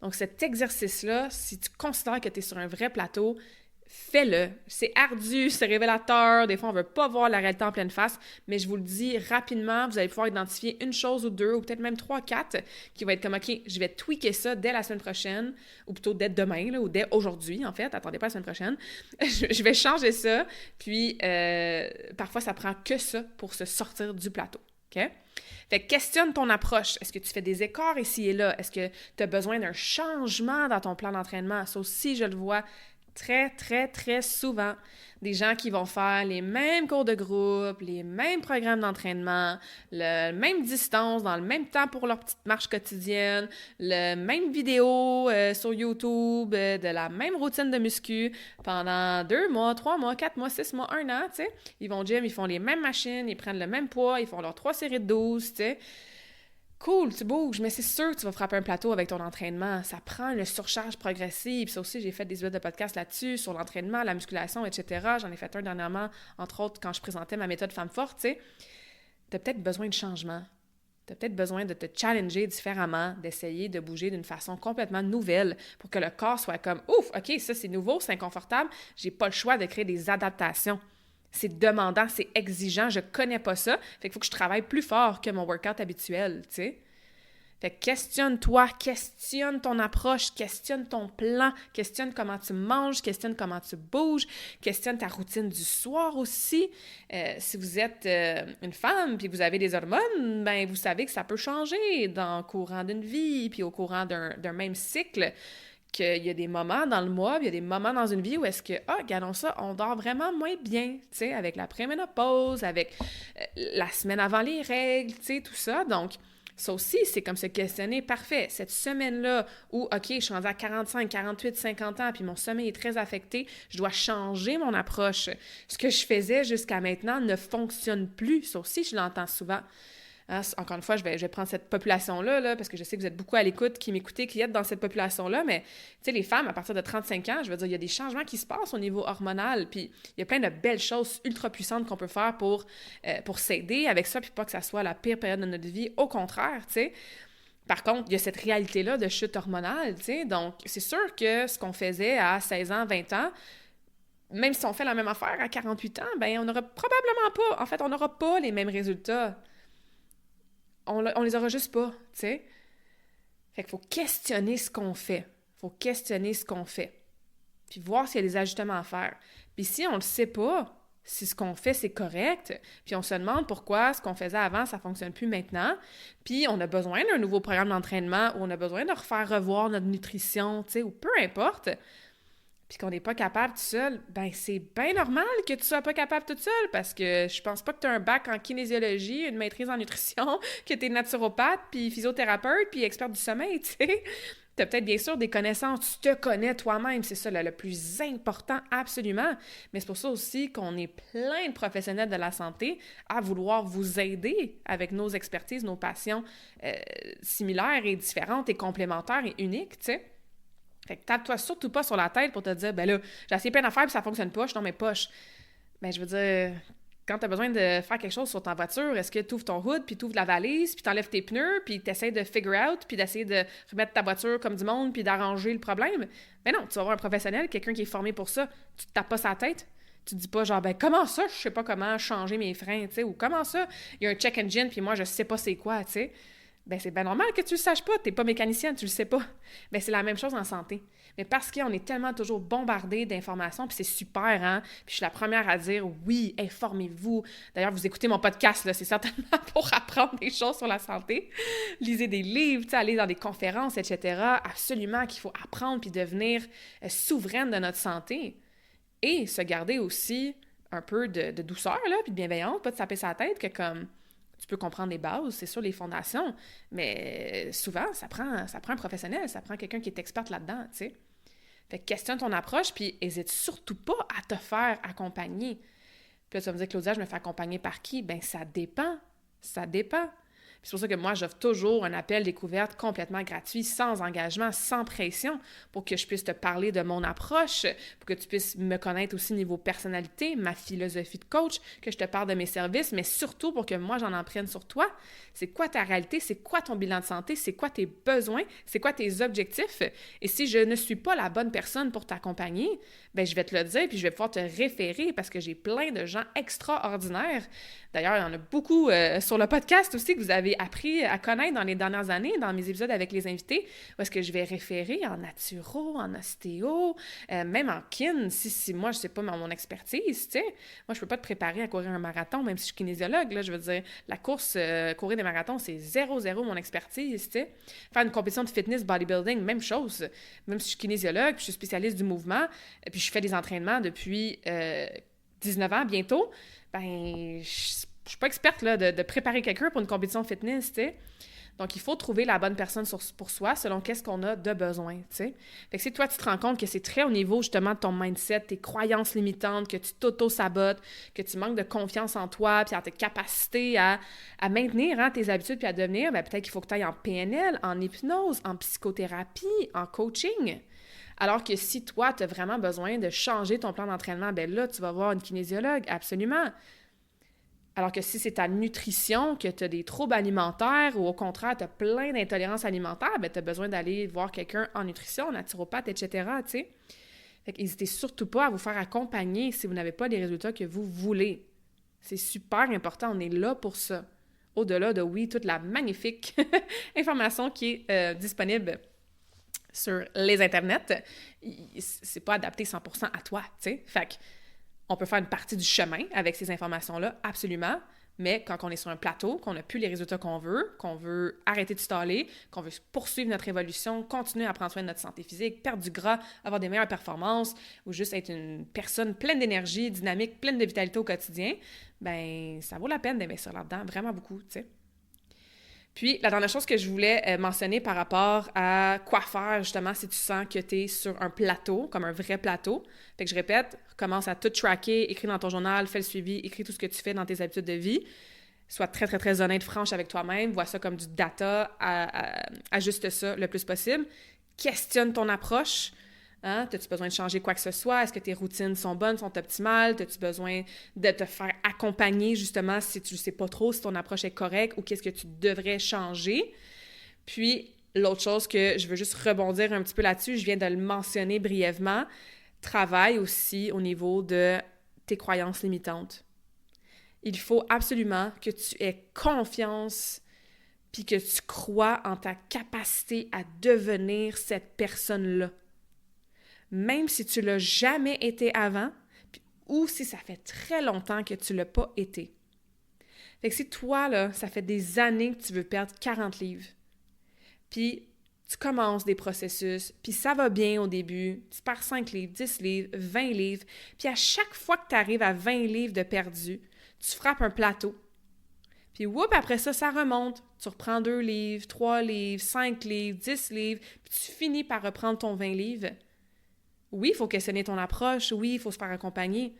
Donc, cet exercice-là, si tu considères que tu es sur un vrai plateau, fais-le. C'est ardu, c'est révélateur. Des fois, on ne veut pas voir la réalité en pleine face, mais je vous le dis rapidement, vous allez pouvoir identifier une chose ou deux, ou peut-être même 3, 4, qui va être comme, OK, je vais tweaker ça dès la semaine prochaine, ou plutôt dès demain, là, ou dès aujourd'hui, en fait. Attendez pas la semaine prochaine. Je vais changer ça, puis parfois, ça prend que ça pour se sortir du plateau. OK? Fait que questionne ton approche. Est-ce que tu fais des écarts ici et là? Est-ce que tu as besoin d'un changement dans ton plan d'entraînement? Ça aussi, je le vois très, très, très souvent. Des gens qui vont faire les mêmes cours de groupe, les mêmes programmes d'entraînement, la même distance dans le même temps pour leur petite marche quotidienne, le même vidéo sur YouTube, de la même routine de muscu pendant 2 mois, 3 mois, 4 mois, 6 mois, 1 an, tu sais. Ils vont au gym, ils font les mêmes machines, ils prennent le même poids, ils font leurs 3 séries de 12, tu sais. Cool, tu bouges, mais c'est sûr que tu vas frapper un plateau avec ton entraînement. Ça prend une surcharge progressive. Ça aussi, j'ai fait des épisodes de podcast là-dessus, sur l'entraînement, la musculation, etc. J'en ai fait un dernièrement, entre autres, quand je présentais ma méthode Femme Forte, tu sais. Tu as peut-être besoin de changement. Tu as peut-être besoin de te challenger différemment, d'essayer de bouger d'une façon complètement nouvelle pour que le corps soit comme « Ouf, OK, ça c'est nouveau, c'est inconfortable, j'ai pas le choix de créer des adaptations. » C'est demandant, c'est exigeant, je connais pas ça. Fait qu'il faut que je travaille plus fort que mon workout habituel, tu sais. Fait que questionne-toi, questionne ton approche, questionne ton plan, questionne comment tu manges, questionne comment tu bouges, questionne ta routine du soir aussi. Si vous êtes une femme puis vous avez des hormones, ben vous savez que ça peut changer dans le courant d'une vie puis au courant d'un même cycle. qu'il y a des moments dans le mois, il y a des moments dans une vie où est-ce que, regardons ça, on dort vraiment moins bien, tu sais, avec la préménopause, avec la semaine avant les règles, tu sais, tout ça. Donc, ça aussi, c'est comme se questionner, parfait, cette semaine-là où, OK, je suis rendue à 45, 48, 50 ans, puis mon sommeil est très affecté, je dois changer mon approche. Ce que je faisais jusqu'à maintenant ne fonctionne plus. Ça aussi, je l'entends souvent. Hein, encore une fois, je vais prendre cette population-là, là, parce que je sais que vous êtes beaucoup à l'écoute, qui m'écoutez, qui êtes dans cette population-là, mais tu sais, les femmes, à partir de 35 ans, je veux dire, il y a des changements qui se passent au niveau hormonal, puis il y a plein de belles choses ultra puissantes qu'on peut faire pour s'aider avec ça, puis pas que ça soit la pire période de notre vie, au contraire, tu sais. Par contre, il y a cette réalité-là de chute hormonale, tu sais, donc c'est sûr que ce qu'on faisait à 16 ans, 20 ans, même si on fait la même affaire à 48 ans, ben on n'aura probablement pas, en fait, on n'aura pas les mêmes résultats. On les aura juste pas, tu sais. Fait qu'il faut questionner ce qu'on fait. Faut questionner ce qu'on fait. Puis voir s'il y a des ajustements à faire. Puis si on le sait pas, si ce qu'on fait, c'est correct, puis on se demande pourquoi ce qu'on faisait avant, ça fonctionne plus maintenant, puis on a besoin d'un nouveau programme d'entraînement ou on a besoin de refaire revoir notre nutrition, tu sais, ou peu importe, puis qu'on n'est pas capable tout seul, ben c'est bien normal que tu sois pas capable toute seule parce que je pense pas que tu as un bac en kinésiologie, une maîtrise en nutrition, que tu es naturopathe, puis physiothérapeute, puis experte du sommeil, tu sais. Tu as peut-être bien sûr des connaissances, tu te connais toi-même, c'est ça le plus important absolument, mais c'est pour ça aussi qu'on est plein de professionnels de la santé à vouloir vous aider avec nos expertises, nos passions similaires et différentes et complémentaires et uniques, tu sais. Fait que tape-toi surtout pas sur la tête pour te dire, ben là, j'ai essayé plein d'affaires puis ça fonctionne pas, je suis dans mes poches. Ben, je veux dire, quand t'as besoin de faire quelque chose sur ta voiture, est-ce que tu ouvres ton hood, puis tu ouvres la valise, puis t'enlèves tes pneus, puis t'essaies de figure out, puis d'essayer de remettre ta voiture comme du monde, puis d'arranger le problème? Ben non, tu vas avoir un professionnel, quelqu'un qui est formé pour ça. Tu te tapes pas sa tête. Tu te dis pas genre, ben comment ça, je sais pas comment changer mes freins, tu sais, ou comment ça, il y a un check engine, puis moi, je sais pas c'est quoi, tu sais. Ben c'est bien normal que tu le saches pas, t'es pas mécanicienne, tu le sais pas. Ben c'est la même chose en santé. Mais parce qu'on est tellement toujours bombardé d'informations, puis c'est super, hein? Puis je suis la première à dire, oui, informez-vous. D'ailleurs, vous écoutez mon podcast, là, c'est certainement pour apprendre des choses sur la santé. Lisez des livres, tu sais, allez dans des conférences, etc. Absolument qu'il faut apprendre puis devenir souveraine de notre santé. Et se garder aussi un peu de douceur, là, puis de bienveillance, pas de taper sa tête, que comme... Tu peux comprendre les bases, c'est sûr, les fondations, mais souvent, ça prend un professionnel, ça prend quelqu'un qui est experte là-dedans, tu sais. Fait que questionne ton approche, puis hésite surtout pas à te faire accompagner. Puis là, tu vas me dire, Claudia, je me fais accompagner par qui? Ben ça dépend. Ça dépend. Puis c'est pour ça que moi, j'offre toujours un appel découverte complètement gratuit, sans engagement, sans pression, pour que je puisse te parler de mon approche, pour que tu puisses me connaître aussi niveau personnalité, ma philosophie de coach, que je te parle de mes services, mais surtout pour que moi, j'en prenne sur toi. C'est quoi ta réalité? C'est quoi ton bilan de santé? C'est quoi tes besoins? C'est quoi tes objectifs? Et si je ne suis pas la bonne personne pour t'accompagner, ben je vais te le dire, puis je vais pouvoir te référer parce que j'ai plein de gens extraordinaires. D'ailleurs, il y en a beaucoup sur le podcast aussi que vous avez appris à connaître dans les dernières années, dans mes épisodes avec les invités, où est-ce que je vais référer en naturo, en ostéo, même en kin, si moi, je sais pas mon expertise, tu sais. Moi, je peux pas te préparer à courir un marathon, même si je suis kinésiologue, là, je veux dire, la course, courir des marathons, c'est 0 mon expertise, tu sais. Faire une compétition de fitness, bodybuilding, même chose. Même si je suis kinésiologue, puis je suis spécialiste du mouvement, puis je fais des entraînements depuis 19 ans bientôt, ben, je suis pas experte là, de préparer quelqu'un pour une compétition de fitness, tu sais. Donc, il faut trouver la bonne personne pour soi selon qu'est-ce qu'on a de besoin, tu sais. Fait que si toi, tu te rends compte que c'est très au niveau, justement, de ton mindset, tes croyances limitantes, que tu t'auto-sabotes, que tu manques de confiance en toi, puis en tes capacités à maintenir tes habitudes, puis à devenir, ben, peut-être qu'il faut que tu ailles en PNL, en hypnose, en psychothérapie, en coaching. Alors que si toi, tu as vraiment besoin de changer ton plan d'entraînement, ben là, tu vas voir une kinésiologue, absolument. Alors que si c'est ta nutrition, que tu as des troubles alimentaires ou au contraire, tu as plein d'intolérances alimentaires, ben tu as besoin d'aller voir quelqu'un en nutrition, naturopathe, etc., tu sais. Fait qu'hésitez surtout pas à vous faire accompagner si vous n'avez pas les résultats que vous voulez. C'est super important, on est là pour ça. Au-delà de, oui, toute la magnifique information qui est disponible sur les internets, c'est pas adapté 100% à toi, tu sais. Fait que On peut faire une partie du chemin avec ces informations-là, absolument. Mais quand on est sur un plateau, qu'on n'a plus les résultats qu'on veut arrêter de staller, qu'on veut poursuivre notre évolution, continuer à prendre soin de notre santé physique, perdre du gras, avoir des meilleures performances, ou juste être une personne pleine d'énergie, dynamique, pleine de vitalité au quotidien, ben ça vaut la peine d'investir là-dedans, vraiment beaucoup, tu sais. Puis, la dernière chose que je voulais mentionner par rapport à quoi faire, justement, si tu sens que tu es sur un plateau, comme un vrai plateau. Fait que je répète, commence à tout tracker, écris dans ton journal, fais le suivi, écris tout ce que tu fais dans tes habitudes de vie. Sois très, très, très honnête, franche avec toi-même. Vois ça comme du data, ajuste ça le plus possible. Questionne ton approche. Hein? As-tu besoin de changer quoi que ce soit? Est-ce que tes routines sont bonnes, sont optimales? As-tu besoin de te faire accompagner, justement, si tu ne sais pas trop si ton approche est correcte ou qu'est-ce que tu devrais changer? Puis, l'autre chose que je veux juste rebondir un petit peu là-dessus, je viens de le mentionner brièvement, travaille aussi au niveau de tes croyances limitantes. Il faut absolument que tu aies confiance puis que tu crois en ta capacité à devenir cette personne-là. Même si tu l'as jamais été avant, ou si ça fait très longtemps que tu l'as pas été. Fait que si toi, là, ça fait des années que tu veux perdre 40 livres, puis tu commences des processus, puis ça va bien au début, tu perds 5 livres, 10 livres, 20 livres, puis à chaque fois que tu arrives à 20 livres de perdu, tu frappes un plateau. Puis whoop, après ça, ça remonte. Tu reprends 2 livres, 3 livres, 5 livres, 10 livres, puis tu finis par reprendre ton 20 livres. Oui, il faut questionner ton approche. Oui, il faut se faire accompagner.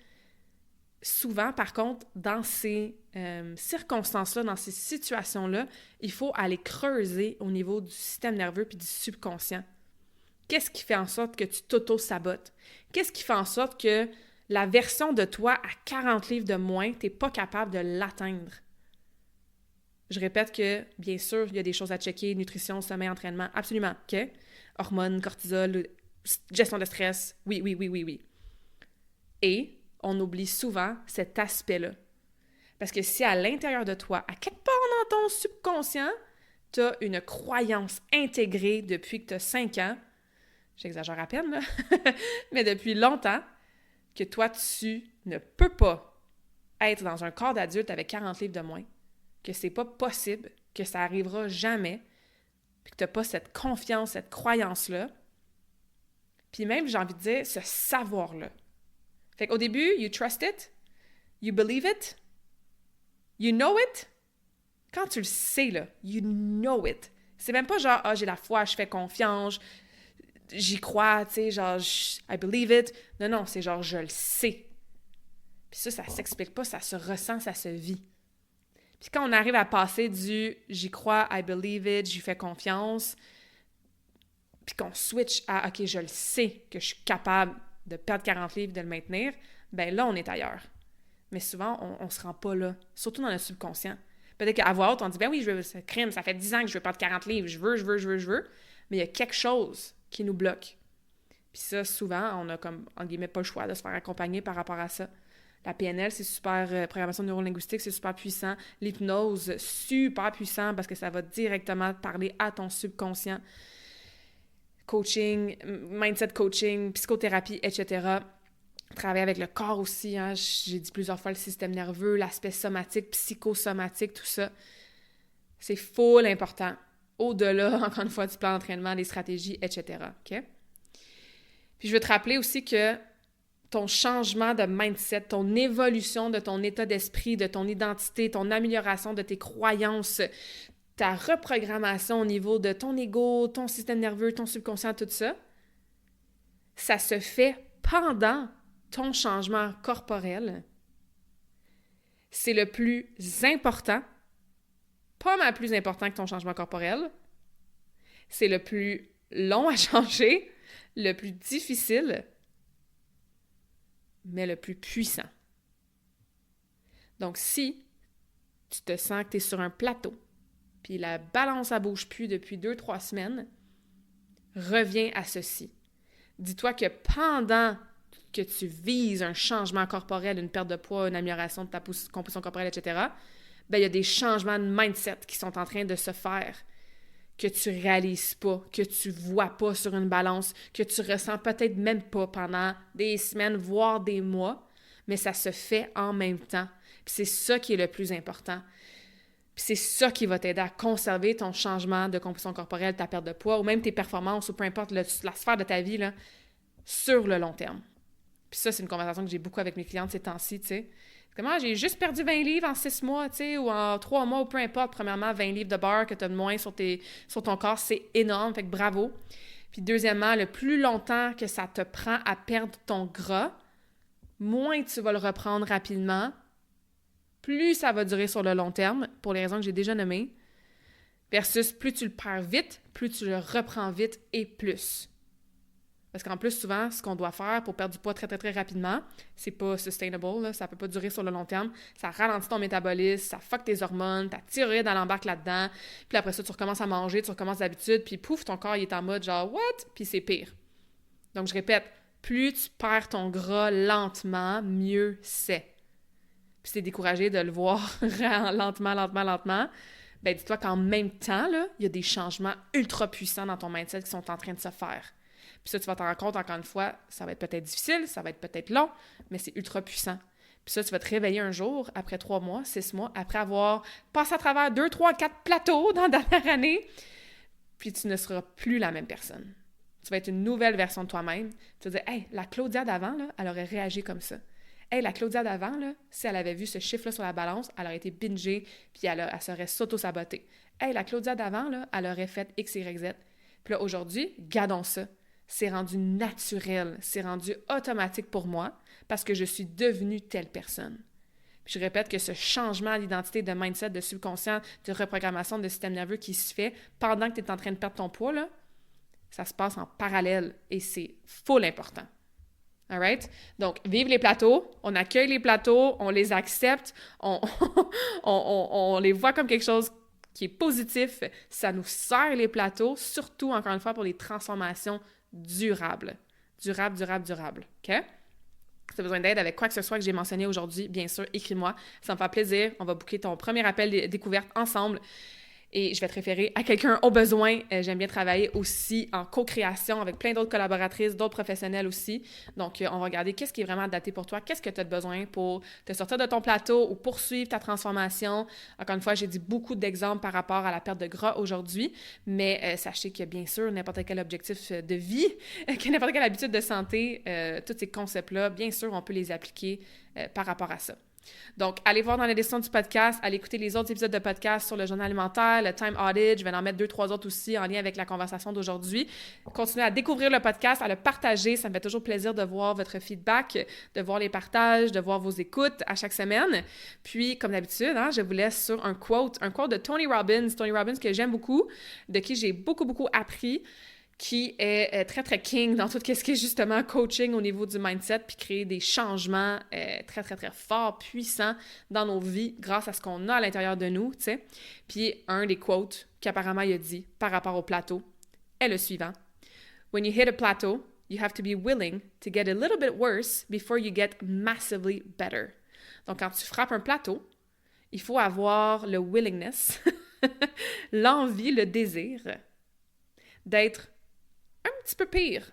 Souvent, par contre, dans ces circonstances-là, dans ces situations-là, il faut aller creuser au niveau du système nerveux puis du subconscient. Qu'est-ce qui fait en sorte que tu t'auto-sabotes? Qu'est-ce qui fait en sorte que la version de toi à 40 livres de moins, tu n'es pas capable de l'atteindre? Je répète que, bien sûr, il y a des choses à checker, nutrition, sommeil, entraînement, absolument, OK? Hormones, cortisol, gestion de stress, oui. Et on oublie souvent cet aspect-là. Parce que si à l'intérieur de toi, à quelque part dans ton subconscient, tu as une croyance intégrée depuis que tu as 5 ans, j'exagère à peine, là, mais depuis longtemps, que toi, tu ne peux pas être dans un corps d'adulte avec 40 livres de moins, que c'est pas possible, que ça arrivera jamais, puis que tu n'as pas cette confiance, cette croyance-là, puis même, j'ai envie de dire, ce savoir-là. Fait qu'au début, you trust it, you believe it, you know it. Quand tu le sais, là, you know it. C'est même pas genre, j'ai la foi, je fais confiance, j'y crois, tu sais, genre, I believe it. Non, c'est genre, je le sais. Puis ça s'explique pas, ça se ressent, ça se vit. Puis quand on arrive à passer du j'y crois, I believe it, j'y fais confiance, puis qu'on switch à OK, je le sais que je suis capable de perdre 40 livres, de le maintenir, ben là, on est ailleurs. Mais souvent, on se rend pas là, surtout dans le subconscient. Peut-être qu'à voix haute, on dit ben oui, je veux ce crime, ça fait 10 ans que je veux perdre 40 livres, je veux, mais il y a quelque chose qui nous bloque. Puis ça, souvent, on a comme, en guillemets, pas le choix de se faire accompagner par rapport à ça. La PNL, c'est super, programmation neurolinguistique, c'est super puissant. L'hypnose, super puissant parce que ça va directement parler à ton subconscient. Coaching, mindset coaching, psychothérapie, etc. Travailler avec le corps aussi, hein. J'ai dit plusieurs fois le système nerveux, l'aspect somatique, psychosomatique, tout ça. C'est full important. Au-delà, encore une fois, du plan d'entraînement, des stratégies, etc. OK? Puis je veux te rappeler aussi que ton changement de mindset, ton évolution de ton état d'esprit, de ton identité, ton amélioration de tes croyances, ta reprogrammation au niveau de ton ego, ton système nerveux, ton subconscient, tout ça, ça se fait pendant ton changement corporel. C'est le plus important, pas mal plus important que ton changement corporel. C'est le plus long à changer, le plus difficile, mais le plus puissant. Donc, si tu te sens que tu es sur un plateau, puis la balance ne bouge plus depuis 2-3 semaines, reviens à ceci. Dis-toi que pendant que tu vises un changement corporel, une perte de poids, une amélioration de ta composition corporelle, etc., ben, il y a des changements de mindset qui sont en train de se faire, que tu réalises pas, que tu vois pas sur une balance, que tu ressens peut-être même pas pendant des semaines, voire des mois. mais ça se fait en même temps. Puis c'est ça qui est le plus important. Puis c'est ça qui va t'aider à conserver ton changement de composition corporelle, ta perte de poids, ou même tes performances, ou peu importe la sphère de ta vie, là, sur le long terme. Puis ça, c'est une conversation que j'ai beaucoup avec mes clientes ces temps-ci, tu sais. Comment j'ai juste perdu 20 livres en 6 mois, tu sais, ou en 3 mois, ou peu importe. Premièrement, 20 livres de beurre que tu as de moins sur ton corps, c'est énorme, fait que bravo. Puis deuxièmement, le plus longtemps que ça te prend à perdre ton gras, moins tu vas le reprendre rapidement, plus ça va durer sur le long terme, pour les raisons que j'ai déjà nommées, versus plus tu le perds vite, plus tu le reprends vite et plus. Parce qu'en plus, souvent, ce qu'on doit faire pour perdre du poids très, très, très rapidement, c'est pas sustainable, là, ça peut pas durer sur le long terme. Ça ralentit ton métabolisme, ça fuck tes hormones, ta thyroïde, elle embarque là-dedans. Puis après ça, tu recommences à manger, tu recommences d'habitude, puis pouf, ton corps, il est en mode genre « what? » Puis c'est pire. Donc, je répète, plus tu perds ton gras lentement, mieux c'est. Puis si t'es découragé de le voir lentement, ben dis-toi qu'en même temps, là, il y a des changements ultra puissants dans ton mindset qui sont en train de se faire. Puis ça, tu vas t'en rendre compte, encore une fois, ça va être peut-être difficile, ça va être peut-être long, mais c'est ultra puissant. Puis ça, tu vas te réveiller un jour, après 3 mois, 6 mois, après avoir passé à travers 2, 3, 4 plateaux dans la dernière année, puis tu ne seras plus la même personne. Tu vas être une nouvelle version de toi-même. Tu vas dire « Hey, la Claudia d'avant, là, elle aurait réagi comme ça. Hey, la Claudia d'avant, là, si elle avait vu ce chiffre-là sur la balance, elle aurait été bingée, puis elle serait s'auto-sabotée. Hey, la Claudia d'avant, là, elle aurait fait X, Y, Z. Puis là, aujourd'hui, gardons ça. C'est rendu naturel, c'est rendu automatique pour moi parce que je suis devenue telle personne. Puis je répète que ce changement d'identité, de mindset, de subconscient, de reprogrammation de système nerveux qui se fait pendant que tu es en train de perdre ton poids, là, ça se passe en parallèle et c'est full important. All right? Donc, vive les plateaux, on accueille les plateaux, on les accepte, on les voit comme quelque chose qui est positif, ça nous sert les plateaux, surtout, encore une fois, pour les transformations durables. Durable, OK? Si tu as besoin d'aide avec quoi que ce soit que j'ai mentionné aujourd'hui, bien sûr, écris-moi. Ça me fait plaisir. On va booker ton premier appel découverte ensemble. Et je vais te référer à quelqu'un au besoin. J'aime bien travailler aussi en co-création avec plein d'autres collaboratrices, d'autres professionnels aussi. Donc, on va regarder qu'est-ce qui est vraiment adapté pour toi, qu'est-ce que tu as besoin pour te sortir de ton plateau ou poursuivre ta transformation. Encore une fois, j'ai dit beaucoup d'exemples par rapport à la perte de gras aujourd'hui, mais sachez que bien sûr, n'importe quel objectif de vie, que n'importe quelle habitude de santé, tous ces concepts-là, bien sûr, on peut les appliquer par rapport à ça. Donc, allez voir dans la description du podcast, allez écouter les autres épisodes de podcast sur le journal alimentaire, le time audit, je vais en mettre 2-3 autres aussi en lien avec la conversation d'aujourd'hui. Continuez à découvrir le podcast, à le partager, ça me fait toujours plaisir de voir votre feedback, de voir les partages, de voir vos écoutes à chaque semaine. Puis, comme d'habitude, je vous laisse sur un quote de Tony Robbins que j'aime beaucoup, de qui j'ai beaucoup appris, qui est très, très king dans tout ce qui est justement coaching au niveau du mindset, puis créer des changements très, très, très forts, puissants dans nos vies grâce à ce qu'on a à l'intérieur de nous, tu sais. Puis un des quotes qu'apparemment il a dit par rapport au plateau est le suivant. « When you hit a plateau, you have to be willing to get a little bit worse before you get massively better. » Donc, quand tu frappes un plateau, il faut avoir le willingness, l'envie, le désir d'être un petit peu pire,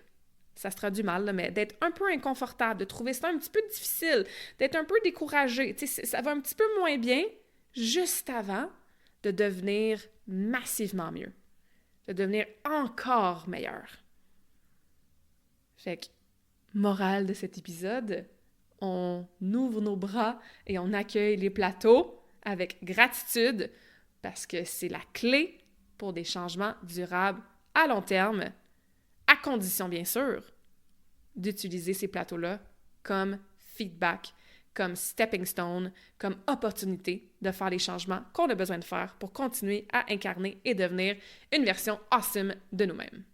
ça se traduit mal, là, mais d'être un peu inconfortable, de trouver ça un petit peu difficile, d'être un peu découragé. Tu sais, ça va un petit peu moins bien juste avant de devenir massivement mieux, de devenir encore meilleur. Fait que, morale de cet épisode, on ouvre nos bras et on accueille les plateaux avec gratitude parce que c'est la clé pour des changements durables à long terme, à condition, bien sûr, d'utiliser ces plateaux-là comme feedback, comme stepping stone, comme opportunité de faire les changements qu'on a besoin de faire pour continuer à incarner et devenir une version awesome de nous-mêmes.